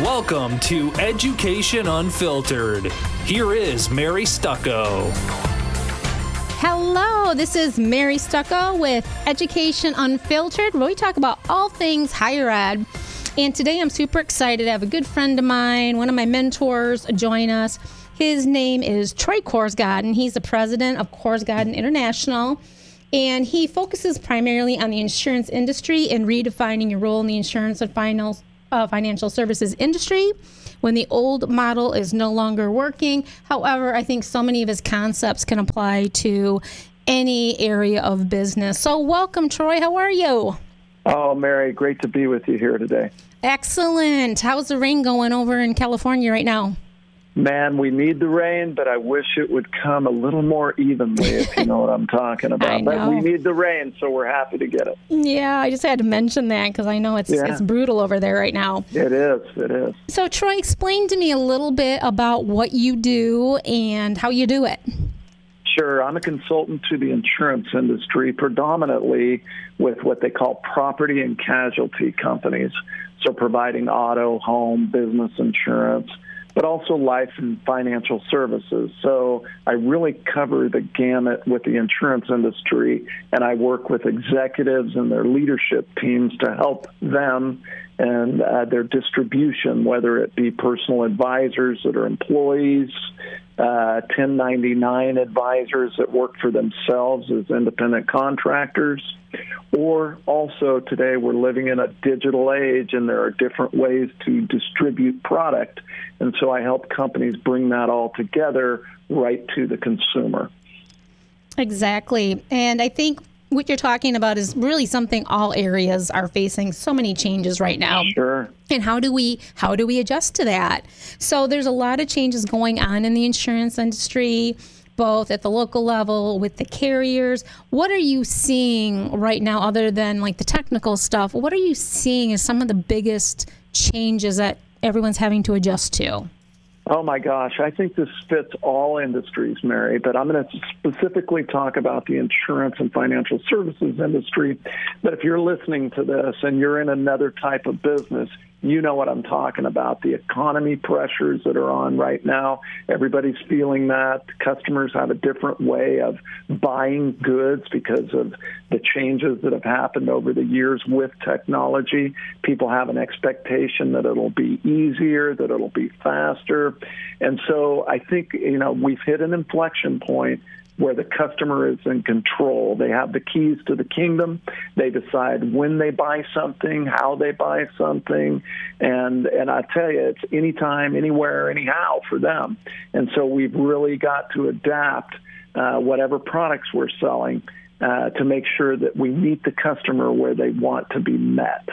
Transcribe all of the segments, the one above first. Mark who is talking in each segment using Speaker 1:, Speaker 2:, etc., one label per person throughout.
Speaker 1: Welcome to Education Unfiltered. Here is Mary Stucco.
Speaker 2: Hello, this is Mary Stucco with Education Unfiltered, where we talk about all things higher ed. And today I'm super excited to have a good friend of mine, one of my mentors, join us. His name is Troy Korsgaden. He's the president of Korsgaden International, and he focuses primarily on the insurance industry and redefining your role in the insurance and financial services industry when the old model is no longer working. However, I think so many of his concepts can apply to any area of business. So welcome, Troy. How are you?
Speaker 3: Oh, Mary, great to be with you here today.
Speaker 2: Excellent. How's the rain going over in California right now?
Speaker 3: Man, we need the rain, but I wish it would come a little more evenly, if you know what I'm talking about. But we need the rain, so we're happy to get it.
Speaker 2: Yeah, I just had to mention that because I know it's brutal over there right now.
Speaker 3: It is.
Speaker 2: So, Troy, explain to me a little bit about what you do and how you do it.
Speaker 3: Sure. I'm a consultant to the insurance industry, predominantly with what they call property and casualty companies. So providing auto, home, business insurance, but also life and financial services. So I really cover the gamut with the insurance industry, and I work with executives and their leadership teams to help them and their distribution, whether it be personal advisors that are employees, 1099 advisors that work for themselves as independent contractors, or also today we're living in a digital age and there are different ways to distribute product. And so I help companies bring that all together right to the consumer. Exactly.
Speaker 2: And I think what you're talking about is really something all areas are facing so many changes right now.
Speaker 3: Sure.
Speaker 2: And how do we adjust to that? So there's a lot of changes going on in the insurance industry, both at the local level with the carriers. What are you seeing right now, other than like the technical stuff? What are you seeing as some of the biggest changes that everyone's having to adjust to?
Speaker 3: Oh, my gosh. I think this fits all industries, Mary, but I'm going to specifically talk about the insurance and financial services industry. But if you're listening to this and you're in another type of business, you know what I'm talking about, the economy pressures that are on right now. Everybody's feeling that. Customers have a different way of buying goods because of the changes that have happened over the years with technology. People have an expectation that it'll be easier, that it'll be faster. And so I think, we've hit an inflection point where the customer is in control. They have the keys to the kingdom. They decide when they buy something, how they buy something, and I tell you, it's anytime, anywhere, anyhow for them. And so we've really got to adapt whatever products we're selling to make sure that we meet the customer where they want to be met.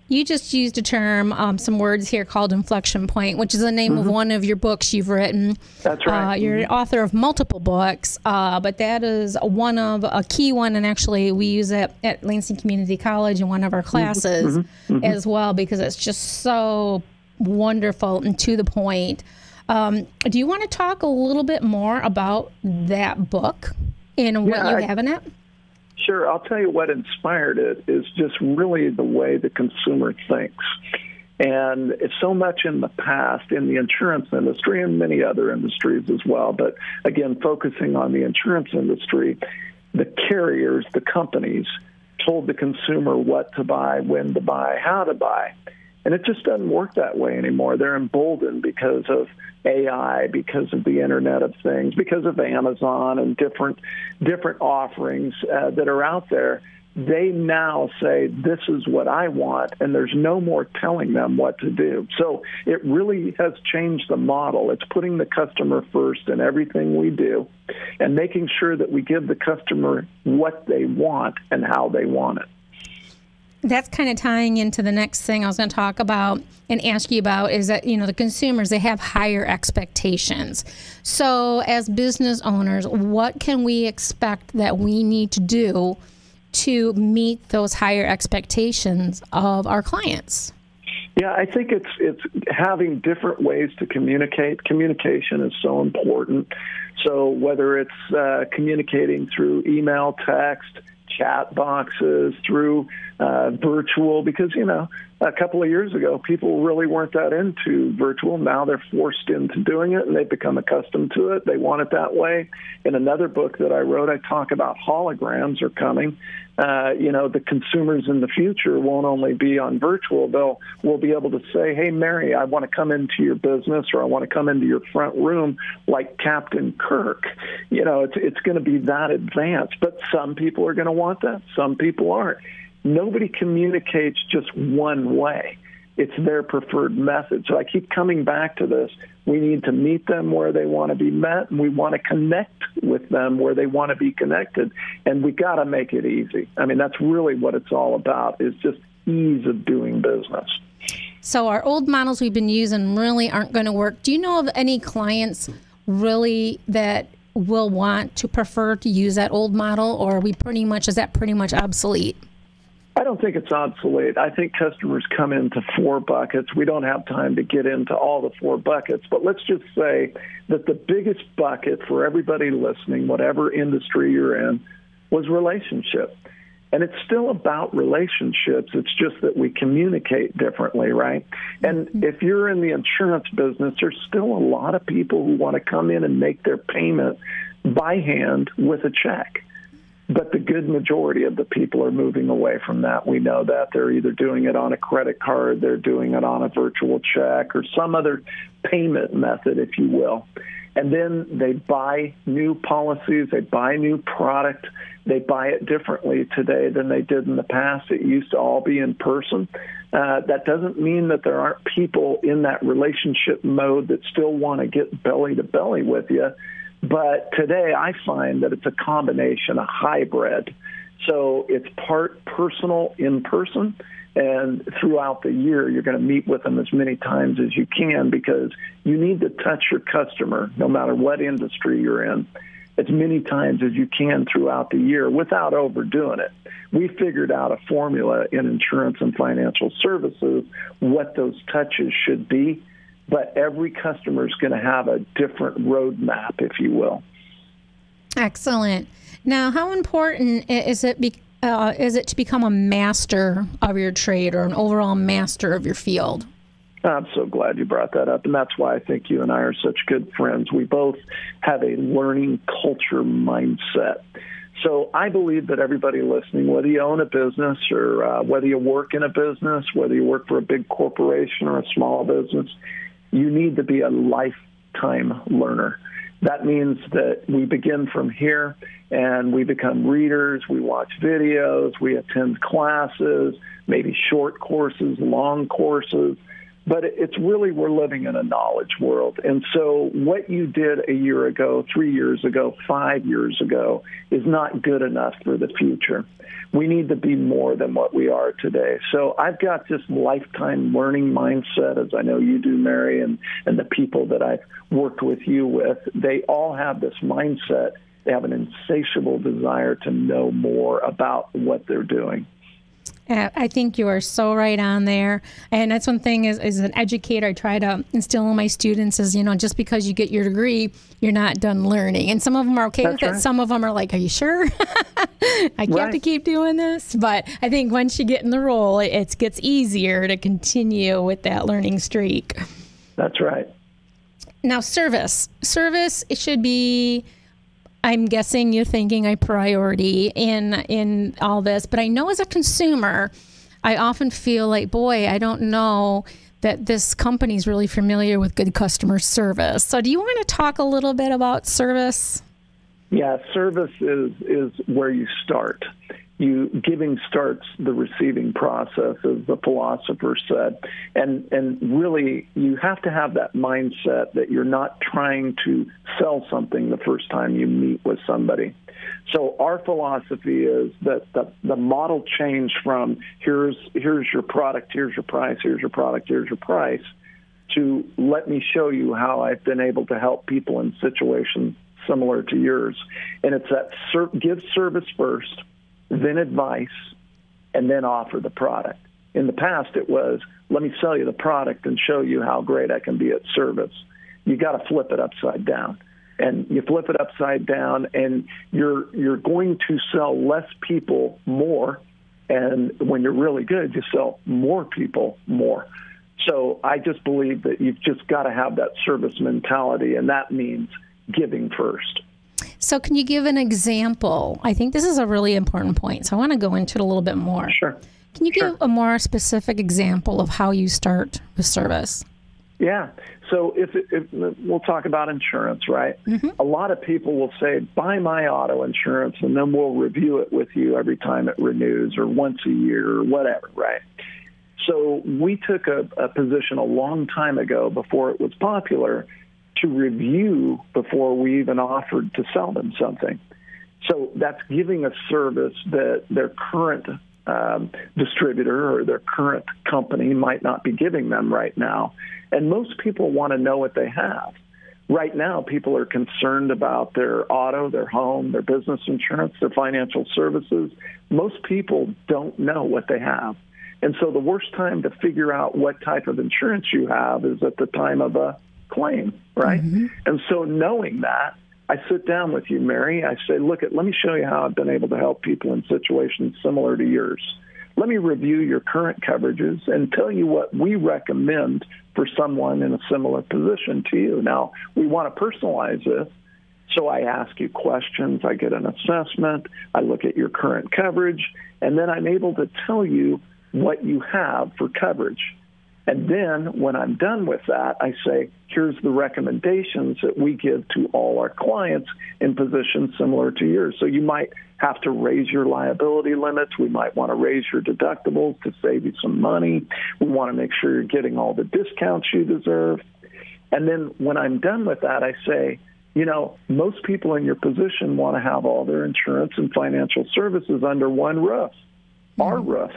Speaker 2: You just used a term, some words here called Inflection Point, which is the name of one of your books you've written.
Speaker 3: That's right.
Speaker 2: You're an author of multiple books, but that is one of a key one, and actually we use it at Lansing Community College in one of our classes as well, because it's just so wonderful and to the point. Do you want to talk a little bit more about that book and what you have in it?
Speaker 3: Sure. I'll tell you what inspired it is just really the way the consumer thinks. And it's so much in the past in the insurance industry and many other industries as well. But again, focusing on the insurance industry, the carriers, the companies told the consumer what to buy, when to buy, how to buy. And it just doesn't work that way anymore. They're emboldened because of AI, because of the Internet of Things, because of Amazon and different offerings that are out there. They now say, this is what I want, and there's no more telling them what to do. So it really has changed the model. It's putting the customer first in everything we do and making sure that we give the customer what they want and how they want it.
Speaker 2: That's kind of tying into the next thing I was going to talk about and ask you about is that, the consumers, they have higher expectations. So as business owners, what can we expect that we need to do to meet those higher expectations of our clients?
Speaker 3: Yeah, I think it's having different ways to communicate. Communication is so important. So whether it's communicating through email, text, chat boxes, through virtual, because, a couple of years ago, people really weren't that into virtual. Now they're forced into doing it, and they've become accustomed to it. They want it that way. In another book that I wrote, I talk about holograms are coming. The consumers in the future won't only be on virtual. We'll be able to say, hey, Mary, I want to come into your business, or I want to come into your front room like Captain Kirk. It's going to be that advanced. But some people are going to want that. Some people aren't. Nobody communicates just one way. It's their preferred method. So I keep coming back to this. We need to meet them where they want to be met, and we want to connect with them where they want to be connected. And we got to make it easy. I mean, that's really what it's all about, is just ease of doing business.
Speaker 2: So our old models we've been using really aren't going to work. Do you know of any clients really that will want to prefer to use that old model, or is that pretty much obsolete?
Speaker 3: I don't think it's obsolete. I think customers come into 4 buckets. We don't have time to get into all the 4 buckets, but let's just say that the biggest bucket for everybody listening, whatever industry you're in, was relationship. And it's still about relationships. It's just that we communicate differently, right? And if you're in the insurance business, there's still a lot of people who want to come in and make their payment by hand with a check. But the good majority of the people are moving away from that. We know that. They're either doing it on a credit card, they're doing it on a virtual check, or some other payment method, if you will. And then they buy new policies, they buy new product, they buy it differently today than they did in the past. It used to all be in person. That doesn't mean that there aren't people in that relationship mode that still want to get belly to belly with you. But today I find that it's a combination, a hybrid. So it's part personal, in person, and throughout the year you're going to meet with them as many times as you can, because you need to touch your customer, no matter what industry you're in, as many times as you can throughout the year without overdoing it. We figured out a formula in insurance and financial services what those touches should be. But every customer is going to have a different roadmap, if you will.
Speaker 2: Excellent. Now, how important is it to become a master of your trade, or an overall master of your field?
Speaker 3: I'm so glad you brought that up, and that's why I think you and I are such good friends. We both have a learning culture mindset. So I believe that everybody listening, whether you own a business or whether you work in a business, whether you work for a big corporation or a small business, you need to be a lifetime learner. That means that we begin from here and we become readers, we watch videos, we attend classes, maybe short courses, long courses, but it's really, we're living in a knowledge world. And so what you did a year ago, 3 years ago, 5 years ago is not good enough for the future. We need to be more than what we are today. So I've got this lifetime learning mindset, as I know you do, Mary, and the people that I've worked with you with. They all have this mindset. They have an insatiable desire to know more about what they're doing.
Speaker 2: I think you are so right on there. And that's one thing as an educator, I try to instill in my students is, just because you get your degree, you're not done learning. And some of them are okay with it. Right. Some of them are like, are you sure? I have to keep doing this. But I think once you get in the role, it gets easier to continue with that learning streak.
Speaker 3: That's right.
Speaker 2: Now, service, it should be, I'm guessing you're thinking a priority in all this, but I know as a consumer, I often feel like, boy, I don't know that this company is really familiar with good customer service. So do you want to talk a little bit about service?
Speaker 3: Yeah, service is where you start. Giving starts the receiving process, as the philosopher said. And really, you have to have that mindset that you're not trying to sell something the first time you meet with somebody. So our philosophy is that the model changed from here's your product, here's your price, here's your product, here's your price, to let me show you how I've been able to help people in situations similar to yours. And it's that give service first, then advice, and then offer the product. In the past, it was, let me sell you the product and show you how great I can be at service. You got to flip it upside down. And you flip it upside down, and you're going to sell less people more And when you're really good, you sell more people more. So I just believe that you've just got to have that service mentality, and that means giving first.
Speaker 2: So can you give an example? I think this is a really important point, so I want to go into it a little bit more.
Speaker 3: Sure.
Speaker 2: Can you give a more specific example of how you start with service?
Speaker 3: Yeah. So if we'll talk about insurance, right? Mm-hmm. A lot of people will say, buy my auto insurance, and then we'll review it with you every time it renews or once a year or whatever, right? So we took a position a long time ago before it was popular to review before we even offered to sell them something. So that's giving a service that their current distributor or their current company might not be giving them right now. And most people want to know what they have. Right now, people are concerned about their auto, their home, their business insurance, their financial services. Most people don't know what they have. And so the worst time to figure out what type of insurance you have is at the time of a claim, right? Mm-hmm. And so knowing that, I sit down with you, Mary. I say, let me show you how I've been able to help people in situations similar to yours. Let me review your current coverages and tell you what we recommend for someone in a similar position to you. Now, we want to personalize this, so I ask you questions. I get an assessment. I look at your current coverage, and then I'm able to tell you what you have for coverage. And then when I'm done with that, I say, here's the recommendations that we give to all our clients in positions similar to yours. So you might have to raise your liability limits. We might want to raise your deductibles to save you some money. We want to make sure you're getting all the discounts you deserve. And then when I'm done with that, I say, most people in your position want to have all their insurance and financial services under one roof, our roof.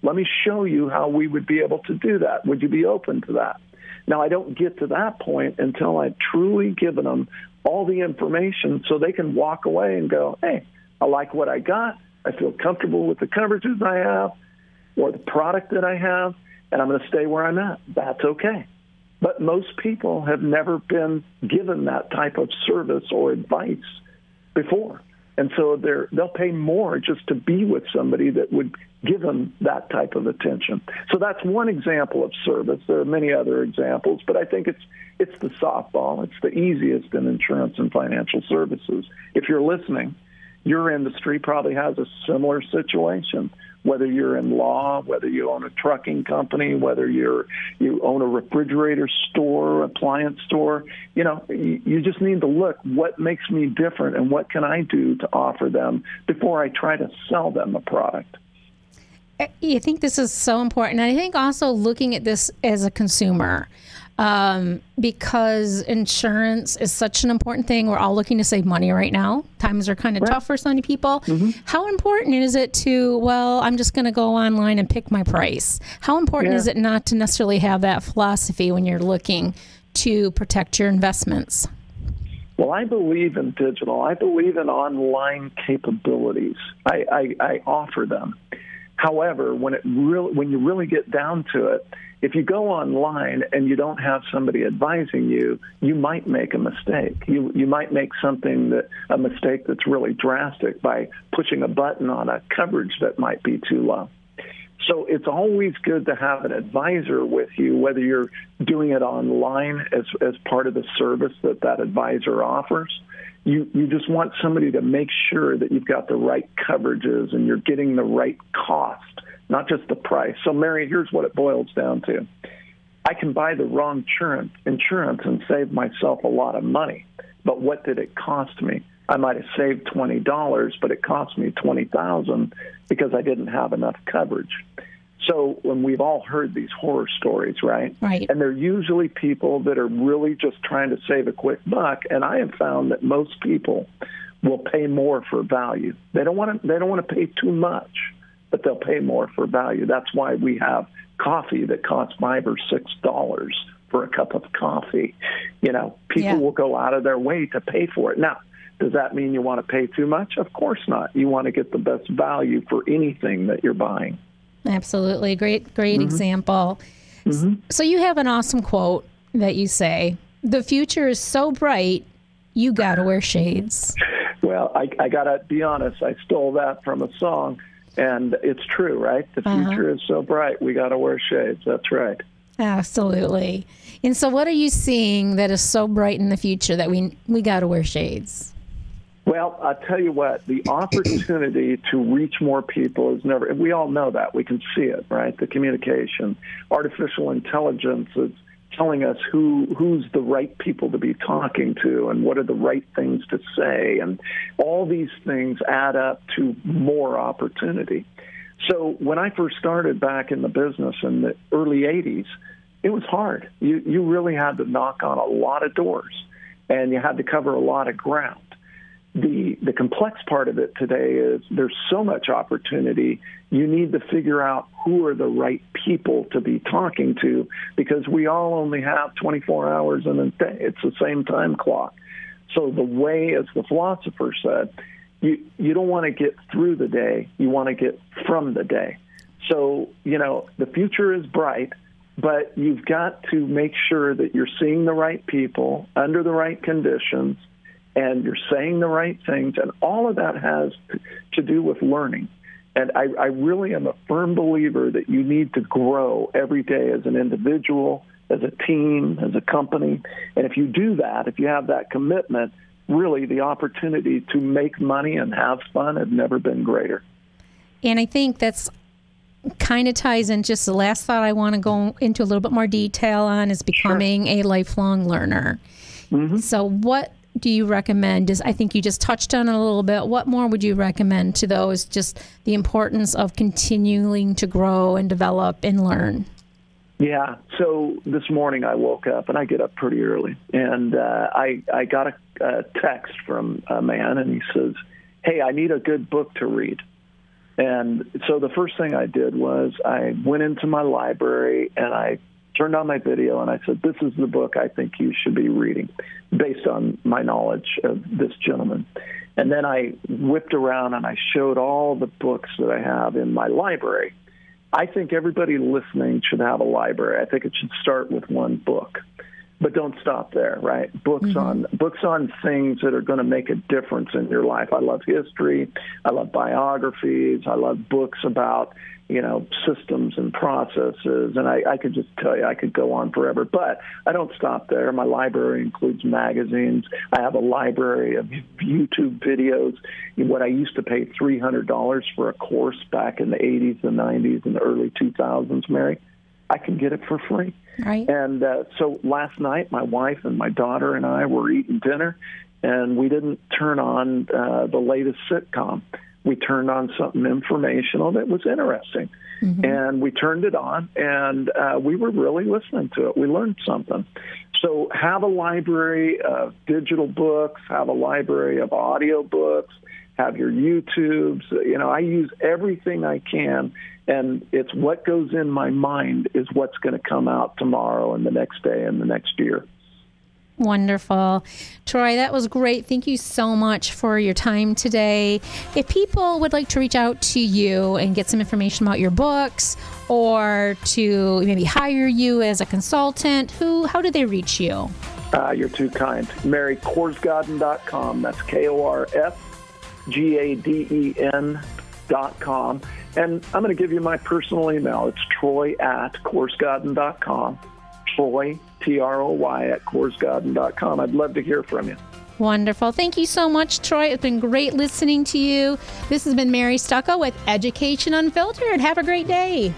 Speaker 3: Let me show you how we would be able to do that. Would you be open to that? Now, I don't get to that point until I've truly given them all the information so they can walk away and go, hey, I like what I got. I feel comfortable with the coverages I have or the product that I have, and I'm going to stay where I'm at. That's okay. But most people have never been given that type of service or advice before. And so they'll pay more just to be with somebody that would give them that type of attention. So that's one example of service. There are many other examples, but I think it's the softball. It's the easiest in insurance and financial services. If you're listening, your industry probably has a similar situation, whether you're in law, whether you own a trucking company, whether you own a refrigerator store, appliance store. You just need to look, what makes me different and what can I do to offer them before I try to sell them a product.
Speaker 2: I think this is so important. And I think also looking at this as a consumer, because insurance is such an important thing. We're all looking to save money right now. Times are kind of tough for so many people. Mm-hmm. How important is it to, I'm just going to go online and pick my price? How important is it not to necessarily have that philosophy when you're looking to protect your investments?
Speaker 3: Well, I believe in digital. I believe in online capabilities. I offer them. However, when you really get down to it, if you go online and you don't have somebody advising you, you might make a mistake. You might make a mistake that's really drastic by pushing a button on a coverage that might be too low. So it's always good to have an advisor with you, whether you're doing it online as part of the service that advisor offers. You just want somebody to make sure that you've got the right coverages and you're getting the right cost, not just the price. So, Mary, here's what it boils down to. I can buy the wrong insurance and save myself a lot of money, but what did it cost me? I might have saved $20, but it cost me $20,000 because I didn't have enough coverage. So when we've all heard these horror stories, right?
Speaker 2: Right.
Speaker 3: And they're usually people that are really just trying to save a quick buck. And I have found that most people will pay more for value. They don't want to pay too much, but they'll pay more for value. That's why we have coffee that costs $5 or $6 for a cup of coffee. People will go out of their way to pay for it. Now, does that mean you want to pay too much? Of course not. You want to get the best value for anything that you're buying.
Speaker 2: Absolutely. Great example. Mm-hmm. So you have an awesome quote that you say, the future is so bright, you got to wear shades.
Speaker 3: Well, I got to be honest. I stole that from a song. And it's true, right? The future is so bright, we got to wear shades. That's right.
Speaker 2: Absolutely. And so what are you seeing that is so bright in the future that we got to wear shades?
Speaker 3: Well, I'll tell you what, the opportunity to reach more people is never, we all know that. We can see it, right? The communication. Artificial intelligence is telling us who's the right people to be talking to and what are the right things to say. And all these things add up to more opportunity. So when I first started back in the business in the early 80s, it was hard. You really had to knock on a lot of doors, and you had to cover a lot of ground. The complex part of it today is there's so much opportunity, you need to figure out who are the right people to be talking to, because we all only have 24 hours in a day. It's the same time clock. So the way, as the philosopher said, you don't want to get through the day, you want to get from the day. So, the future is bright, but you've got to make sure that you're seeing the right people under the right conditions, and you're saying the right things, and all of that has to do with learning. And I really am a firm believer that you need to grow every day as an individual, as a team, as a company. And if you do that, if you have that commitment, really the opportunity to make money and have fun has never been greater. And I think that's kind of ties in. Just the last thought I want to go into a little bit more detail on is becoming a lifelong learner. Mm-hmm. So what do you recommend? I think you just touched on it a little bit. What more would you recommend to those? Just the importance of continuing to grow and develop and learn. Yeah. So this morning I woke up, and I get up pretty early, and I got a text from a man, and he says, "Hey, I need a good book to read." And so the first thing I did was I went into my library and I turned on my video, and I said, "This is the book I think you should be reading based on my knowledge of this gentleman." And then I whipped around and I showed all the books that I have in my library. I think everybody listening should have a library. I think it should start with one book. But don't stop there, right? Books on things that are going to make a difference in your life. I love history. I love biographies. I love books about, systems and processes. And I could just tell you, I could go on forever. But I don't stop there. My library includes magazines. I have a library of YouTube videos. What I used to pay $300 for a course back in the 80s, the 90s, and the early 2000s, Mary, I can get it for free. Right. And so last night, my wife and my daughter and I were eating dinner, and we didn't turn on the latest sitcom. We turned on something informational that was interesting. Mm-hmm. And we turned it on, and we were really listening to it. We learned something. So have a library of digital books, have a library of audio books, have your YouTubes. I use everything I can, and it's what goes in my mind is what's going to come out tomorrow and the next day and the next year. Wonderful. Troy, that was great. Thank you so much for your time today. If people would like to reach out to you and get some information about your books or to maybe hire you as a consultant, how do they reach you? You're too kind. MaryKorsgaden.com. That's KORSGADEN.com. And I'm going to give you my personal email. It's Troy@Korsgaden.com. Troy, Troy @Korsgaden.com. I'd love to hear from you. Wonderful. Thank you so much, Troy. It's been great listening to you. This has been Mary Stucco with Education Unfiltered. Have a great day.